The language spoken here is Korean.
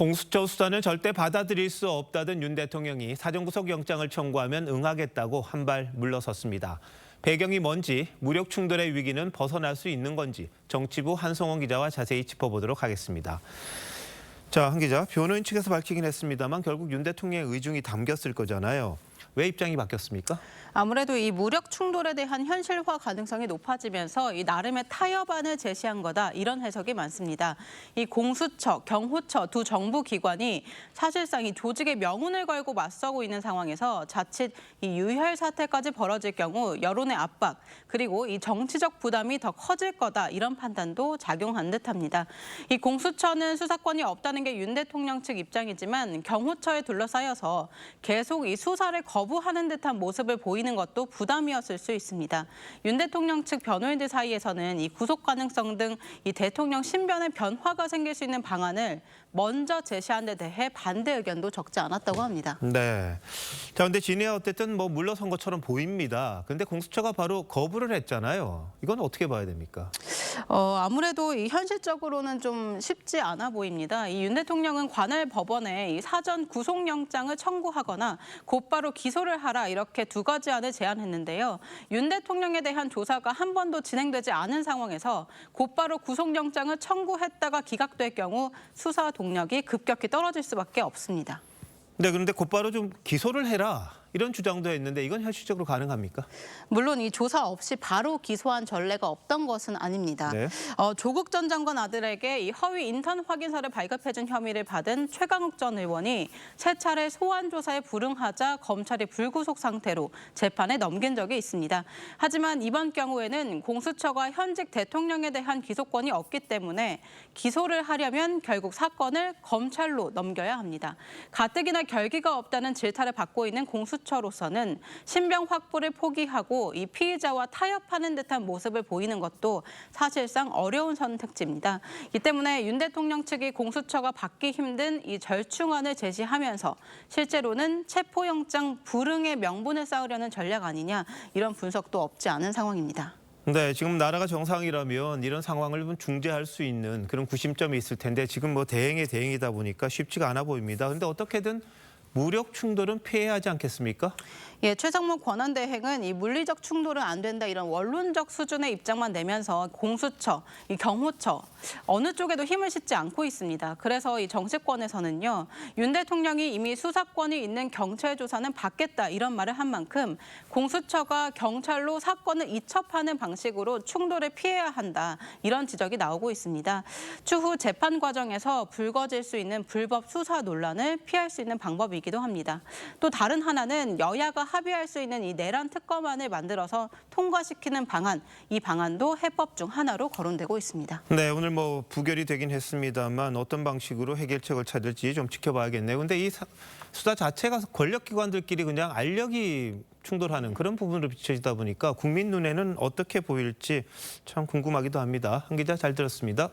공수처 수사는 절대 받아들일 수 없다던 윤 대통령이 사전구속영장을 청구하면 응하겠다고 한 발 물러섰습니다. 배경이 뭔지, 무력 충돌의 위기는 벗어날 수 있는 건지 정치부 한송원 기자와 자세히 짚어보도록 하겠습니다. 자, 한 기자, 변호인 측에서 밝히긴 했습니다만 결국 윤 대통령의 의중이 담겼을 거잖아요. 왜 입장이 바뀌었습니까? 아무래도 이 무력 충돌에 대한 현실화 가능성이 높아지면서 이 나름의 타협안을 제시한 거다, 이런 해석이 많습니다. 이 공수처, 경호처 두 정부 기관이 사실상 이 조직의 명운을 걸고 맞서고 있는 상황에서 자칫 이 유혈 사태까지 벌어질 경우 여론의 압박, 그리고 이 정치적 부담이 더 커질 거다, 이런 판단도 작용한 듯합니다. 이 공수처는 수사권이 없다는 게 윤 대통령 측 입장이지만 경호처에 둘러싸여서 계속 이 수사를 거부하는 듯한 모습을 보이는 것도 부담이었을 수 있습니다. 윤 대통령 측 변호인들 사이에서는 이 구속 가능성 등 이 대통령 신변의 변화가 생길 수 있는 방안을 먼저 제시한 데 대해 반대 의견도 적지 않았다고 합니다. 네. 자, 그런데 진이야 어쨌든 물러선 것처럼 보입니다. 근데 공수처가 바로 거부를 했잖아요. 이건 어떻게 봐야 됩니까? 아무래도 이 현실적으로는 좀 쉽지 않아 보입니다. 이 윤 대통령은 관할 법원에 이 사전 구속영장을 청구하거나 곧바로 기소를 하라, 이렇게 두 가지 안을 제안했는데요. 윤 대통령에 대한 조사가 한 번도 진행되지 않은 상황에서 곧바로 구속영장을 청구했다가 기각될 경우 수사 동력이 급격히 떨어질 수밖에 없습니다. 네, 그런데 곧바로 좀 기소를 해라, 이런 주장도 했는데 이건 현실적으로 가능합니까? 물론 이 조사 없이 바로 기소한 전례가 없던 것은 아닙니다. 네. 조국 전 장관 아들에게 이 허위 인턴 확인서를 발급해준 혐의를 받은 최강욱 전 의원이 세 차례 소환 조사에 불응하자 검찰이 불구속 상태로 재판에 넘긴 적이 있습니다. 하지만 이번 경우에는 공수처가 현직 대통령에 대한 기소권이 없기 때문에 기소를 하려면 결국 사건을 검찰로 넘겨야 합니다. 가뜩이나 결기가 없다는 질타를 받고 있는 공수처로서는 신병 확보를 포기하고 이 피의자와 타협하는 듯한 모습을 보이는 것도 사실상 어려운 선택지입니다. 이 때문에 윤 대통령 측이 공수처가 받기 힘든 이 절충안을 제시하면서 실제로는 체포영장 불응의 명분을 쌓으려는 전략 아니냐, 이런 분석도 없지 않은 상황입니다. 네, 지금 나라가 정상이라면 이런 상황을 좀 중재할 수 있는 그런 구심점이 있을 텐데 지금 대행의 대행이다 보니까 쉽지가 않아 보입니다. 그런데 어떻게든 무력 충돌은 피해야 하지 않겠습니까? 예, 최상목 권한대행은 이 물리적 충돌은 안 된다, 이런 원론적 수준의 입장만 내면서 공수처, 이 경호처 어느 쪽에도 힘을 싣지 않고 있습니다. 그래서 이 정치권에서는요, 윤 대통령이 이미 수사권이 있는 경찰 조사는 받겠다, 이런 말을 한 만큼 공수처가 경찰로 사건을 이첩하는 방식으로 충돌을 피해야 한다, 이런 지적이 나오고 있습니다. 추후 재판 과정에서 불거질 수 있는 불법 수사 논란을 피할 수 있는 방법이기도 합니다. 또 다른 하나는 여야가 합의할 수 있는 이 내란 특검안을 만들어서 통과시키는 방안, 이 방안도 해법 중 하나로 거론되고 있습니다. 네, 오늘 부결이 되긴 했습니다만 어떤 방식으로 해결책을 찾을지 좀 지켜봐야겠네요. 근데 이 수사 자체가 권력기관들끼리 그냥 알력이 충돌하는 그런 부분으로 비춰지다 보니까 국민 눈에는 어떻게 보일지 참 궁금하기도 합니다. 한 기자, 잘 들었습니다.